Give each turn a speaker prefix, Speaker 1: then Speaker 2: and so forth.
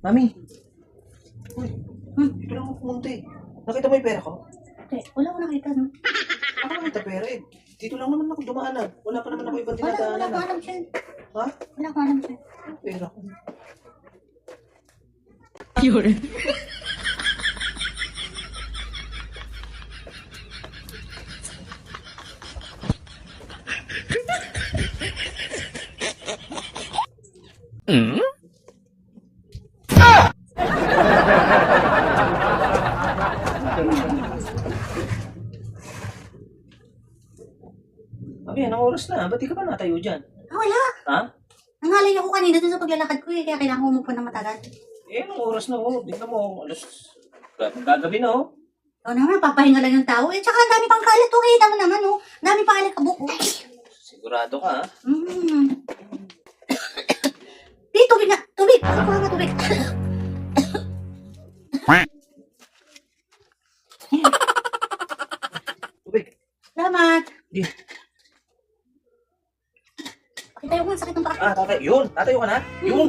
Speaker 1: Mami. Uy, dito lang ako pumunta eh. Nakita mo yung pera ko?
Speaker 2: Wala ko nakita, no?
Speaker 1: Ako nakita pera eh. Dito lang naman ako dumaanan. Wala pa naman ako ibang
Speaker 2: Wala
Speaker 1: dinadaanan.
Speaker 2: ko alam siya.
Speaker 1: Ha?
Speaker 2: Wala ko alam siya.
Speaker 1: Pera ko.
Speaker 3: Yun.
Speaker 1: Mami, anong oras na? Ba't di ka pa natayo dyan?
Speaker 2: Wala.
Speaker 1: Ha?
Speaker 2: Nangalay ako kanina dun sa paglalakad ko eh. Kaya kailangan ko umupo na matagal.
Speaker 1: Eh, anong oras na oh? Tingnan mo, alas... Gagabi na oh.
Speaker 2: Oo naman, papahinga lang yung tao. Eh, tsaka ang dami pang kalat. Okay naman naman, oh. Ang dami pang alikabok, oh.
Speaker 1: Sigurado ka ha?
Speaker 2: Di, tubig na. Tubig. Kuha nga tubig.
Speaker 1: Tubig.
Speaker 2: Salamat.
Speaker 1: Di.
Speaker 2: Pakita yung sakit ng paa.
Speaker 1: Ah, tatay. Yun. Tatayo ka na? Yun.